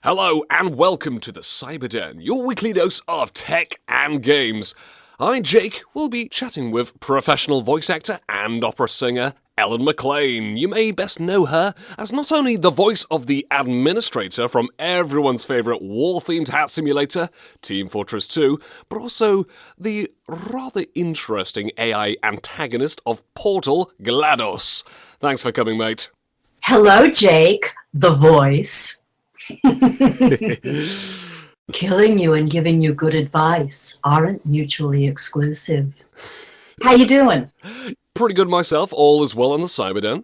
Hello and welcome to the Cyberden, your weekly dose of tech and games. I, Jake, will be chatting with professional voice actor and opera singer Ellen McLain. You may best know her as not only the voice of the administrator from everyone's favourite war-themed hat simulator, Team Fortress 2, but also the rather interesting AI antagonist of Portal, GLaDOS. Thanks for coming, mate. Hello, Jake, the voice. Killing you and giving you good advice aren't mutually exclusive. How you doing? Pretty good myself. All is well on the Cyberden.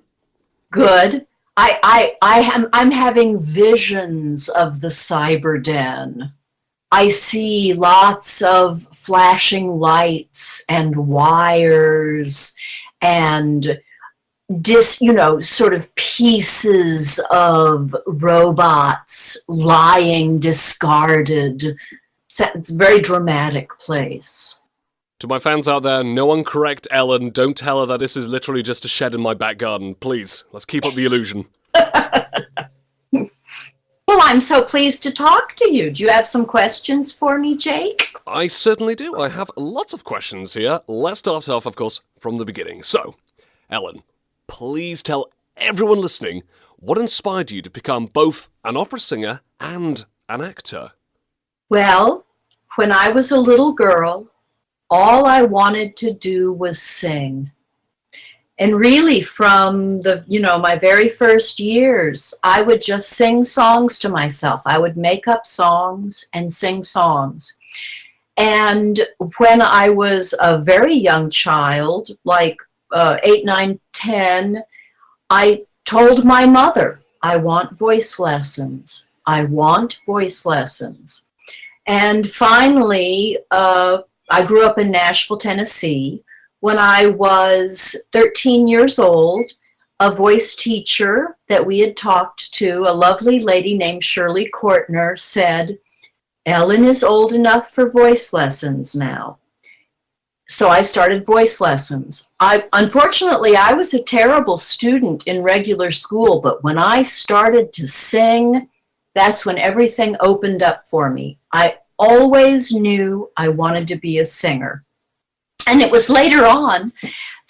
Good. I'm having visions of the Cyberden. I see lots of flashing lights and wires and sort of pieces of robots lying discarded. It's a very dramatic place. To my fans out there, no one correct Ellen. Don't tell her that this is literally just a shed in my back garden. Please, let's keep up the illusion. Well, I'm so pleased to talk to you. Do you have some questions for me, Jake? I certainly do. I have lots of questions here. Let's start off, of course, from the beginning. So, Ellen, please tell everyone listening what inspired you to become both an opera singer and an actor. Well, when I was a little girl, all I wanted to do was sing. And really from my very first years, I would just sing songs to myself. I would make up songs and sing songs. And when I was a very young child, like 8, 9, 10, I told my mother, I want voice lessons. I want voice lessons. And finally, I grew up in Nashville, Tennessee. When I was 13 years old, a voice teacher that we had talked to, a lovely lady named Shirley Courtner, said, Ellen is old enough for voice lessons now. So I started voice lessons. Unfortunately, I was a terrible student in regular school, but when I started to sing, that's when everything opened up for me. I always knew I wanted to be a singer. And it was later on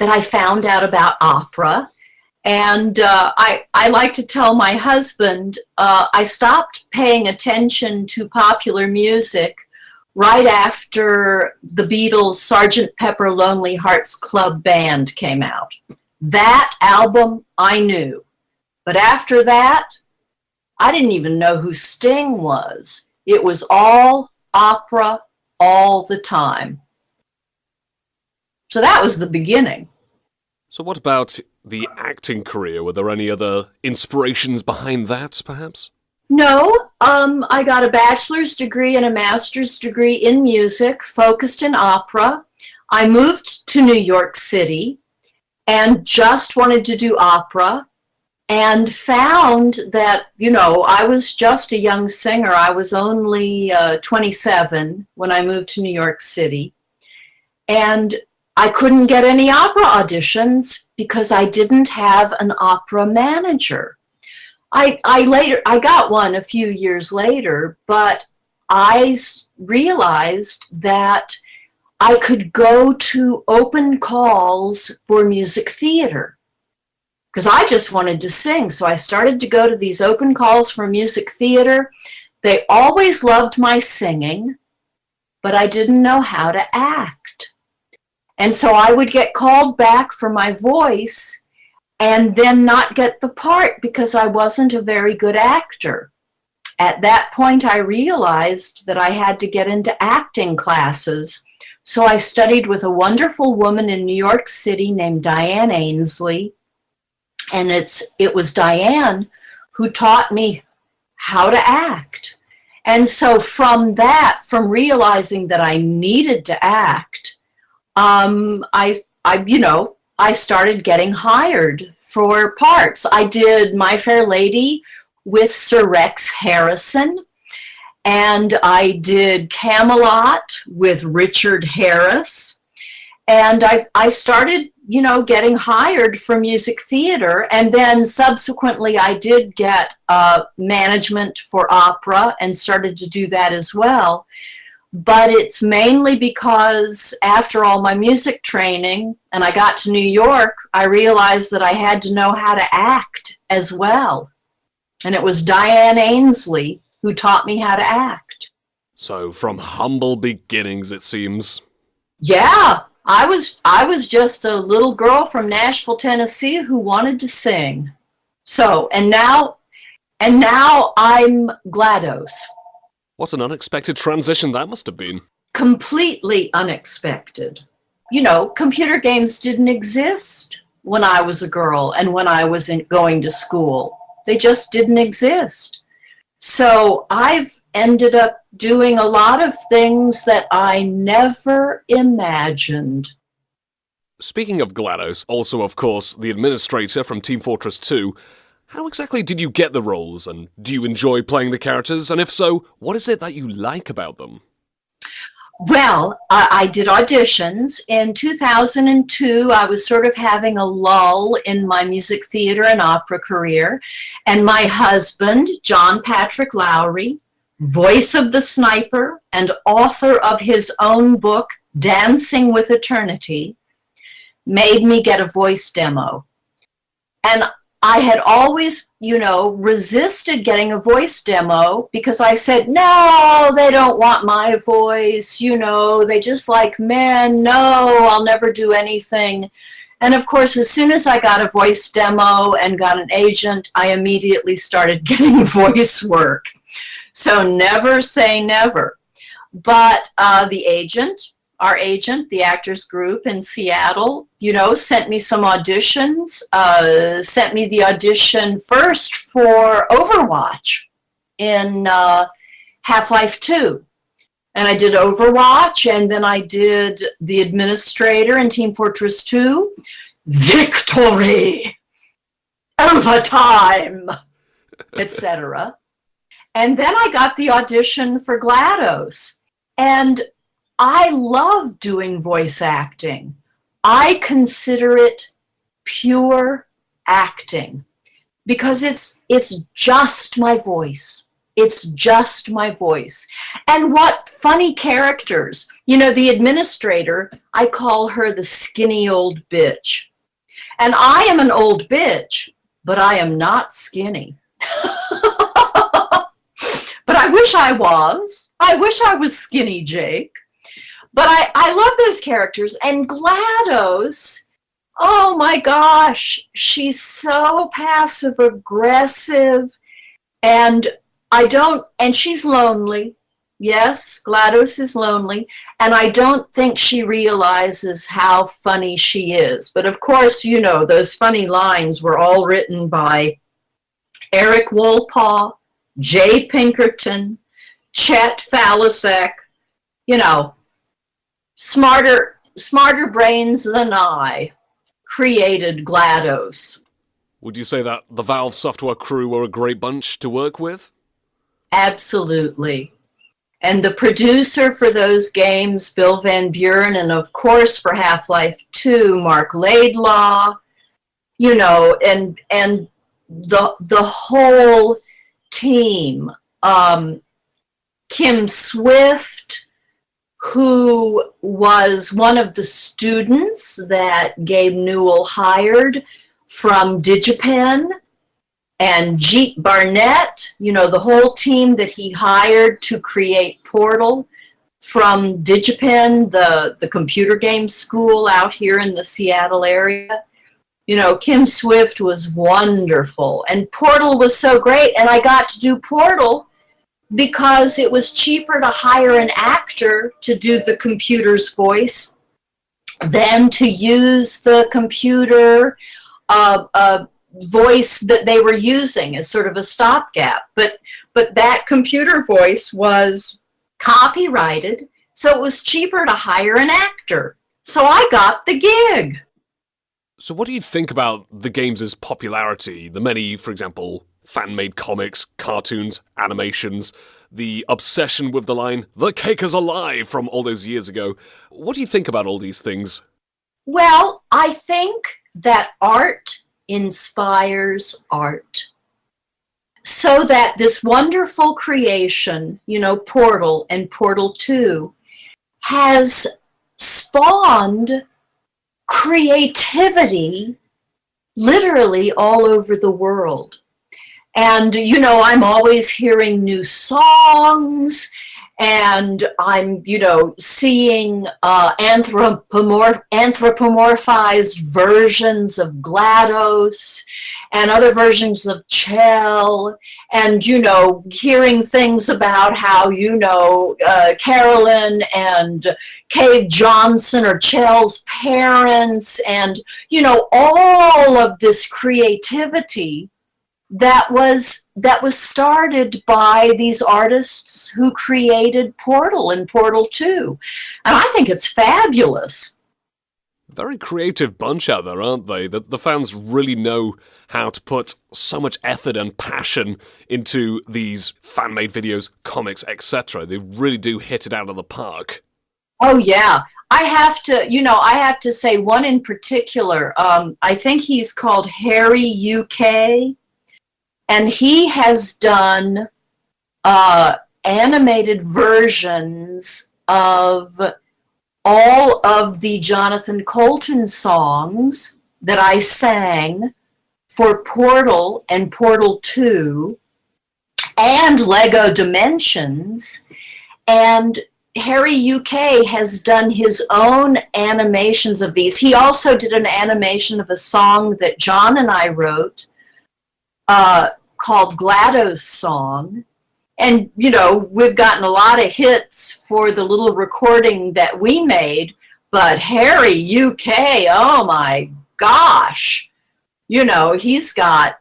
that I found out about opera. And I like to tell my husband, I stopped paying attention to popular music right after the Beatles' Sgt. Pepper Lonely Hearts Club Band came out. That album I knew. But after that, I didn't even know who Sting was. It was all opera all the time. So that was the beginning. So what about the acting career? Were there any other inspirations behind that, perhaps? No, I got a bachelor's degree and a master's degree in music, focused in opera. I moved to New York City and just wanted to do opera and found that, I was just a young singer. I was only 27 when I moved to New York City. And I couldn't get any opera auditions because I didn't have an opera manager. I got one a few years later, but I realized that I could go to open calls for music theater because I just wanted to sing. So I started to go to these open calls for music theater. They always loved my singing, but I didn't know how to act. And so I would get called back for my voice and then not get the part because I wasn't a very good actor. At that point, I realized that I had to get into acting classes. So I studied with a wonderful woman in New York City named Diane Ainsley. And it was Diane who taught me how to act. And so from realizing that I needed to act, I started getting hired for parts. I did My Fair Lady with Sir Rex Harrison, and I did Camelot with Richard Harris, and I started getting hired for music theater. And then subsequently I did get management for opera and started to do that as well. But it's mainly because after all my music training and I got to New York, I realized that I had to know how to act as well. And it was Diane Ainsley who taught me how to act. So from humble beginnings, it seems. Yeah, I was just a little girl from Nashville, Tennessee who wanted to sing. So, and now I'm GLaDOS. What an unexpected transition that must have been. Completely unexpected. Computer games didn't exist when I was a girl and when I was going to school. They just didn't exist. So I've ended up doing a lot of things that I never imagined. Speaking of GLaDOS, also of course the administrator from Team Fortress 2, how exactly did you get the roles, and do you enjoy playing the characters, and if so, what is it that you like about them? Well, I did auditions. In 2002, I was sort of having a lull in my music theater and opera career, and my husband, John Patrick Lowry, voice of the sniper and author of his own book, Dancing with Eternity, made me get a voice demo. And I had always, resisted getting a voice demo because I said, no, they don't want my voice, they just like men, no, I'll never do anything. And of course, as soon as I got a voice demo and got an agent, I immediately started getting voice work. So never say never. But our agent, the Actors Group in Seattle, sent me some auditions, sent me the audition first for Overwatch in Half-Life 2. And I did Overwatch, and then I did the administrator in Team Fortress 2. Victory! Overtime! Etc. And then I got the audition for GLaDOS. And I love doing voice acting. I consider it pure acting because it's just my voice. It's just my voice. And what funny characters. The administrator, I call her the skinny old bitch. And I am an old bitch, but I am not skinny. But I wish I was. I wish I was skinny, Jake. But I love those characters. And GLaDOS, oh my gosh, she's so passive aggressive. And she's lonely. Yes, GLaDOS is lonely. And I don't think she realizes how funny she is. But of course, those funny lines were all written by Eric Wolpaw, Jay Pinkerton, Chet Falasek, smarter brains than I created GLaDOS. Would you say that the Valve software crew were a great bunch to work with? Absolutely. And the producer for those games, Bill Van Buren, and of course for Half-Life 2, Mark Laidlaw, and the whole team. Kim Swift, who was one of the students that Gabe Newell hired from DigiPen, and Jeet Barnett, the whole team that he hired to create Portal from DigiPen, the computer game school out here in the Seattle area. Kim Swift was wonderful, and Portal was so great, and I got to do Portal because it was cheaper to hire an actor to do the computer's voice than to use the computer voice that they were using as sort of a stopgap. But that computer voice was copyrighted, so it was cheaper to hire an actor. So I got the gig. So what do you think about the game's popularity? The many, for example, fan-made comics, cartoons, animations, the obsession with the line, "The cake is alive," from all those years ago. What do you think about all these things? Well, I think that art inspires art. So that this wonderful creation, Portal and Portal 2, has spawned creativity literally all over the world. And, I'm always hearing new songs, and I'm, seeing anthropomorphized versions of GLaDOS and other versions of Chell, and, hearing things about how, Carolyn and Cave Johnson are Chell's parents, and, all of this creativity that was started by these artists who created Portal and Portal 2. And I think it's fabulous. Very creative bunch out there, aren't they? The fans really know how to put so much effort and passion into these fan-made videos, comics, etc. They really do hit it out of the park. Oh, yeah. I have to say one in particular. I think he's called Harry UK. And he has done animated versions of all of the Jonathan Colton songs that I sang for Portal and Portal 2 and Lego Dimensions. And Harry UK has done his own animations of these. He also did an animation of a song that John and I wrote called GLaDOS Song. And, we've gotten a lot of hits for the little recording that we made, but Harry UK, oh my gosh, he's got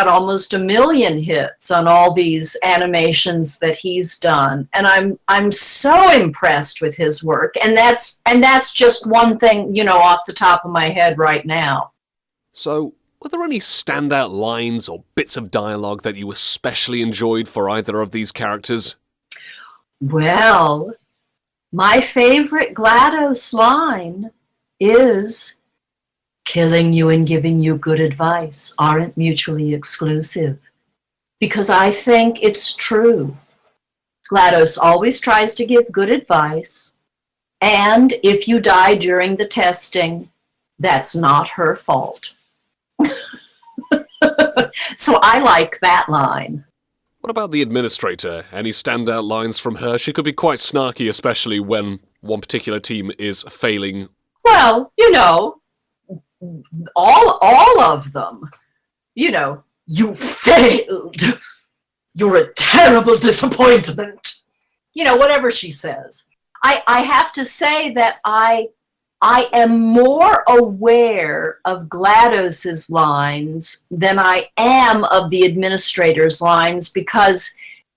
almost 1 million hits on all these animations that he's done. And I'm so impressed with his work. And that's just one thing, off the top of my head right now. So, were there any standout lines or bits of dialogue that you especially enjoyed for either of these characters? Well, my favorite GLaDOS line is, "Killing you and giving you good advice aren't mutually exclusive." Because I think it's true. GLaDOS always tries to give good advice, and if you die during the testing, that's not her fault. So I like that line. What about the administrator? Any standout lines from her? She could be quite snarky, especially when one particular team is failing. Well, all of them. You failed. You're a terrible disappointment. Whatever she says. I have to say that I am more aware of GLaDOS's lines than I am of the administrator's lines, because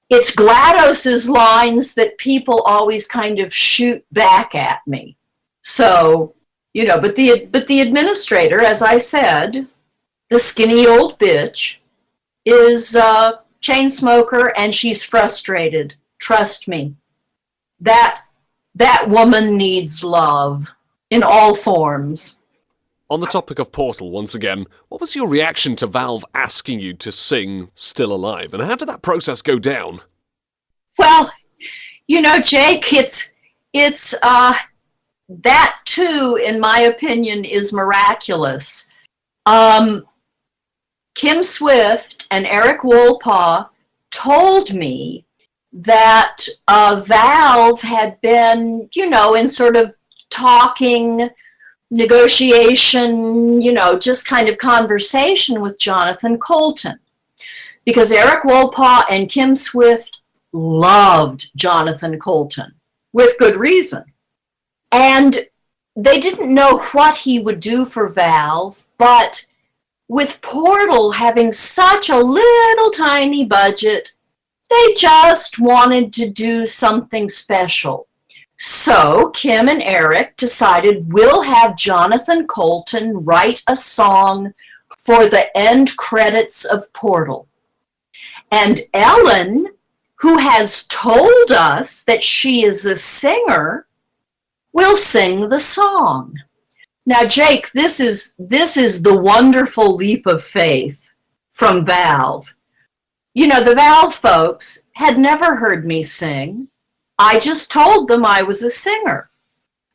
it's GLaDOS's lines that people always kind of shoot back at me. So, but the administrator, as I said, the skinny old bitch, is a chain smoker, and she's frustrated. Trust me. That woman needs love. In all forms. On the topic of Portal, once again, what was your reaction to Valve asking you to sing Still Alive, and how did that process go down? Well, Jake, it's that too, in my opinion, is miraculous. Kim Swift and Eric Wolpaw told me that Valve had been, in sort of talking, negotiation, just kind of conversation with Jonathan Colton. Because Eric Wolpaw and Kim Swift loved Jonathan Colton, with good reason. And they didn't know what he would do for Valve, but with Portal having such a little tiny budget, they just wanted to do something special. So Kim and Eric decided we'll have Jonathan Colton write a song for the end credits of Portal. And Ellen, who has told us that she is a singer, will sing the song. Now, Jake, this is the wonderful leap of faith from Valve. You know, the Valve folks had never heard me sing. I just told them I was a singer.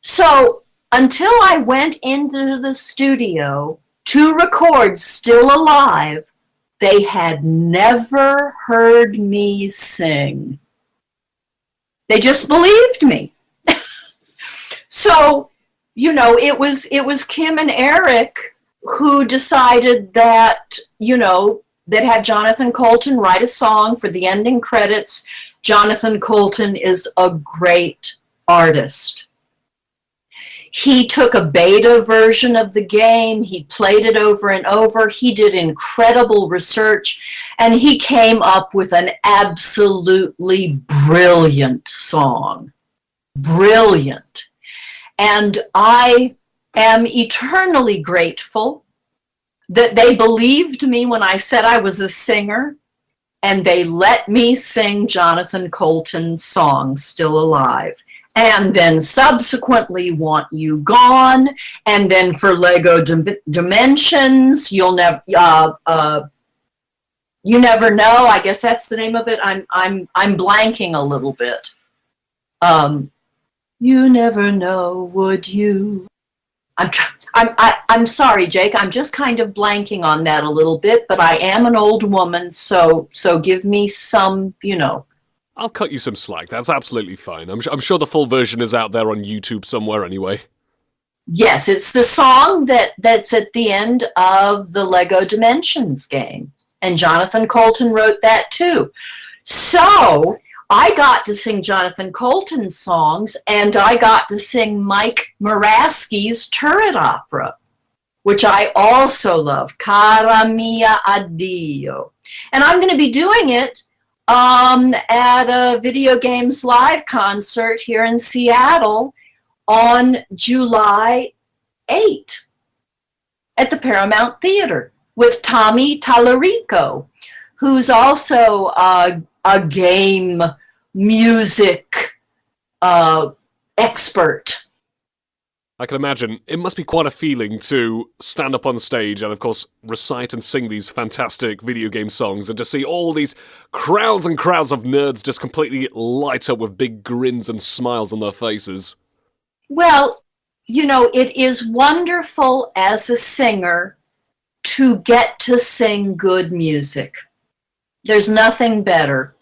So until I went into the studio to record Still Alive, they had never heard me sing. They just believed me. So, you know, it was Kim and Eric who decided that, you know, that had Jonathan Coulton write a song for the ending credits. Jonathan Coulton is a great artist. He took a beta version of the game, he played it over and over, he did incredible research, and he came up with an absolutely brilliant song. Brilliant. And I am eternally grateful that they believed me when I said I was a singer, and they let me sing Jonathan Coulton's song, Still Alive. And then subsequently Want You Gone, and then for Lego Dimensions, You Never Know. I guess that's the name of it. I'm blanking a little bit. You never know, would you? I'm sorry, Jake. I'm just kind of blanking on that a little bit, but I am an old woman, so give me some, you know. I'll cut you some slack. That's absolutely fine. I'm sure the full version is out there on YouTube somewhere anyway. Yes, it's the song that's at the end of the Lego Dimensions game. And Jonathan Coulton wrote that too. So I got to sing Jonathan Coulton's songs, and I got to sing Mike Moraski's Turret Opera, which I also love, Cara Mia Addio. And I'm going to be doing it at a Video Games Live concert here in Seattle on July 8 at the Paramount Theater with Tommy Tallarico, who's also a game music expert. I can imagine it must be quite a feeling to stand up on stage and, of course, recite and sing these fantastic video game songs and to see all these crowds and crowds of nerds just completely light up with big grins and smiles on their faces. Well, you know, it is wonderful as a singer to get to sing good music. There's nothing better.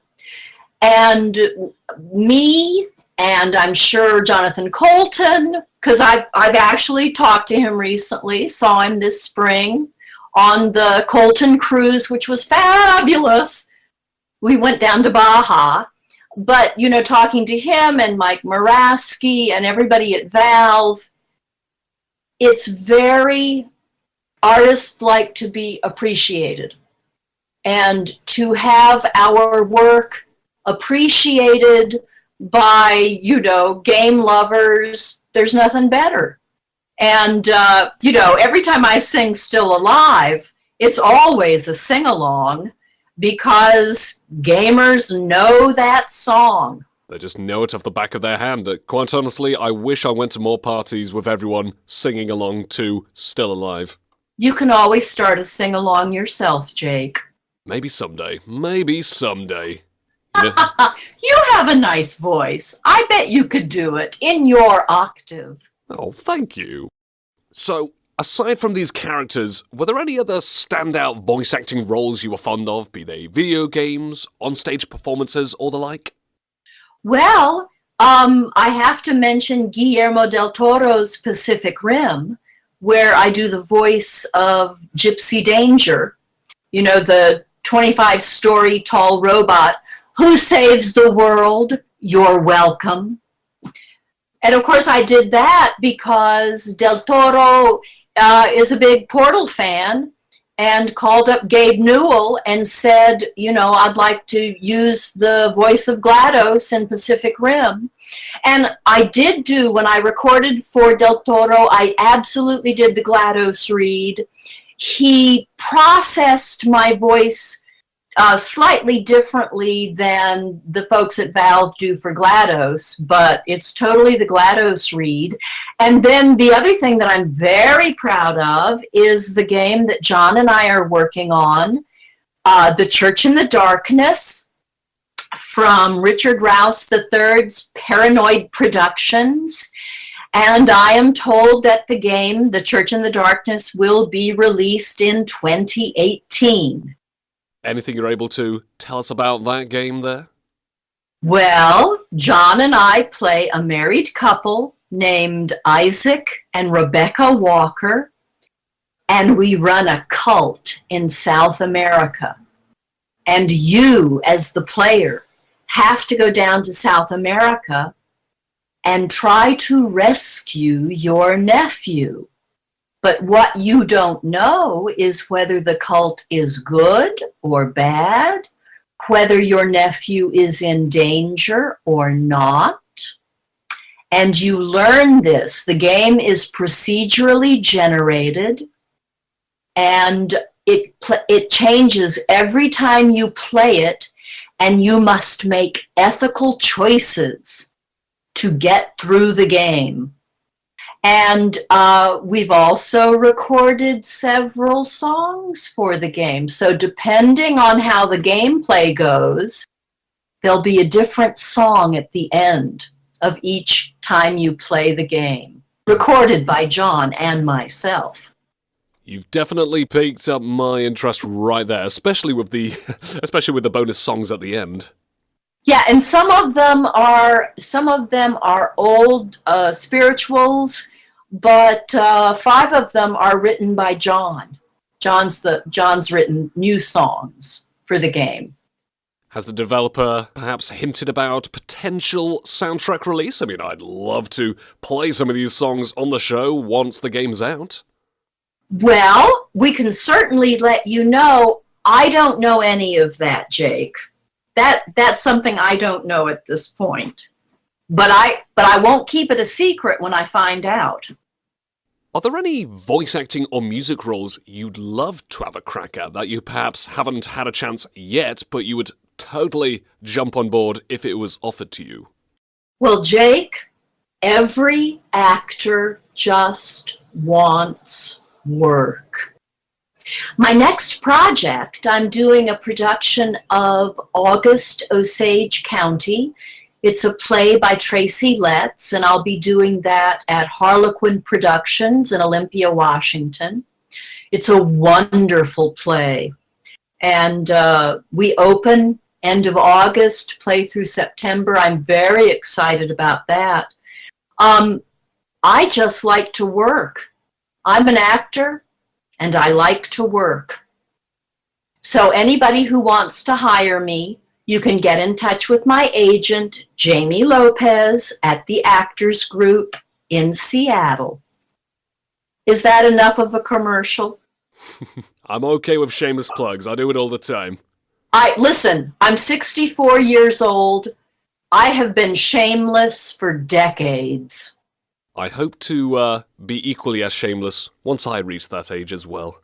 And me, and I'm sure Jonathan Coulton, because I've actually talked to him recently, saw him this spring on the Coulton cruise, which was fabulous. We went down to Baja. But, you know, talking to him and Mike Moraski and everybody at Valve, it's very, artists like to be appreciated. And to have our work appreciated by, you know, game lovers, there's nothing better. And, you know, every time I sing Still Alive, it's always a sing-along because gamers know that song. They just know it off the back of their hand. Quite honestly, I wish I went to more parties with everyone singing along to Still Alive. You can always start a sing-along yourself, Jake. Maybe someday. Maybe someday. You have a nice voice. I bet you could do it in your octave. Oh, thank you. So, aside from these characters, were there any other standout voice acting roles you were fond of, be they video games, onstage performances, or the like? Well, I have to mention Guillermo del Toro's Pacific Rim, where I do the voice of Gypsy Danger, you know, the 25-story tall robot who saves the world. You're welcome. And of course I did that because Del Toro is a big Portal fan and called up Gabe Newell and said, you know, I'd like to use the voice of GLaDOS in Pacific Rim. And I did do, when I recorded for Del Toro, I absolutely did the GLaDOS read. He processed my voice slightly differently than the folks at Valve do for GLaDOS, but it's totally the GLaDOS read. And then the other thing that I'm very proud of is the game that John and I are working on, The Church in the Darkness, from Richard Rouse III's Paranoid Productions. And I am told that the game, The Church in the Darkness, will be released in 2018. Anything you're able to tell us about that game there? Well, John and I play a married couple named Isaac and Rebecca Walker, and we run a cult in South America. And you, as the player, have to go down to South America and try to rescue your nephew. But what you don't know is whether the cult is good or bad, whether your nephew is in danger or not. And you learn this. The game is procedurally generated, and it changes every time you play it, and you must make ethical choices to get through the game. And we've also recorded several songs for the game. So depending on how the gameplay goes, there'll be a different song at the end of each time you play the game, recorded by John and myself. You've definitely piqued up my interest right there, especially with the bonus songs at the end. Yeah, and some of them are old spirituals, but 5 of them are written by John. John's written new songs for the game. Has the developer perhaps hinted about potential soundtrack release? I mean, I'd love to play some of these songs on the show once the game's out. Well, we can certainly let you know. I don't know any of that, Jake. That's something I don't know at this point. But I won't keep it a secret when I find out. Are there any voice acting or music roles you'd love to have a crack at that you perhaps haven't had a chance yet, but you would totally jump on board if it was offered to you? Well, Jake, every actor just wants work. My next project, I'm doing a production of August, Osage County. It's a play by Tracy Letts, and I'll be doing that at Harlequin Productions in Olympia, Washington. It's a wonderful play. And we open end of August, play through September. I'm very excited about that. I just like to work. I'm an actor, and I like to work. So anybody who wants to hire me, you can get in touch with my agent, Jamie Lopez, at the Actors Group in Seattle. Is that enough of a commercial? I'm okay with shameless plugs. I do it all the time. Listen, I'm 64 years old. I have been shameless for decades. I hope to be equally as shameless once I reach that age as well.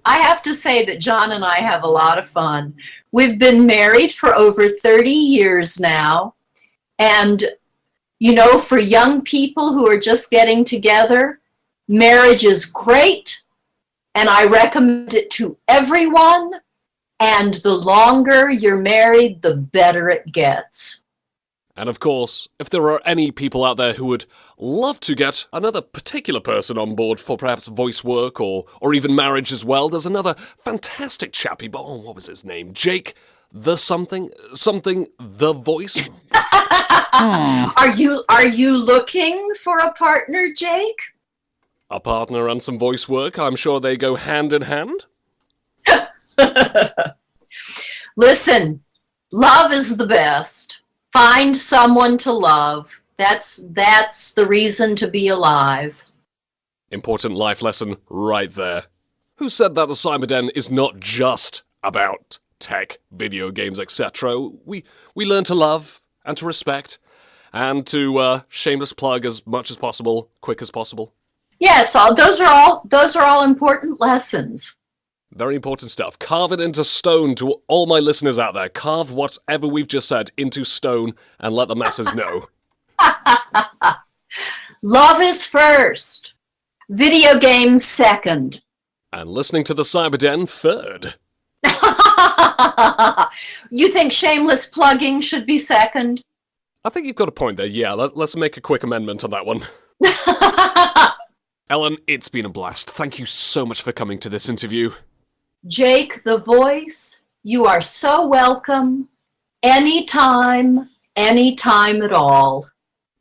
I have to say that John and I have a lot of fun. We've been married for over 30 years now. And, you know, for young people who are just getting together, marriage is great. And I recommend it to everyone. And the longer you're married, the better it gets. And of course, if there are any people out there who would love to get another particular person on board for perhaps voice work or even marriage as well, there's another fantastic chappie, what was his name? Jake the something the voice? Are you looking for a partner, Jake? A partner and some voice work, I'm sure they go hand in hand. Listen, love is the best. Find someone to love. That's the reason to be alive. Important life lesson right there. Who said that the Cyberden is not just about tech, video games, etc.? We learn to love and to respect and to shameless plug as much as possible, quick as possible. Yes, those are all important lessons. Very important stuff. Carve it into stone to all my listeners out there. Carve whatever we've just said into stone and let the masses know. Love is first. Video games second. And listening to the Cyberden third. You think shameless plugging should be second? I think you've got a point there. Yeah, let's make a quick amendment on that one. Ellen, it's been a blast. Thank you so much for coming to this interview. Jake the Voice, you are so welcome. Anytime at all.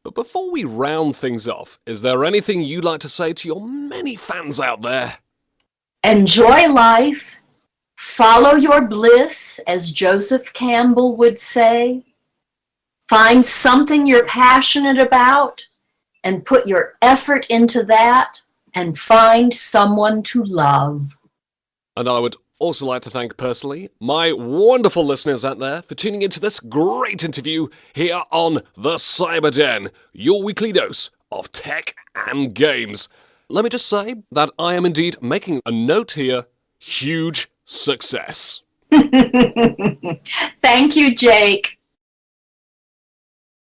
But before we round things off, is there anything you'd like to say to your many fans out there? Enjoy life. Follow your bliss, as Joseph Campbell would say. Find something you're passionate about and put your effort into that and find someone to love. And I would also like to thank personally my wonderful listeners out there for tuning into this great interview here on the Cyberden, your weekly dose of tech and games. Let me just say that I am indeed making a note here. Huge success. Thank you, Jake.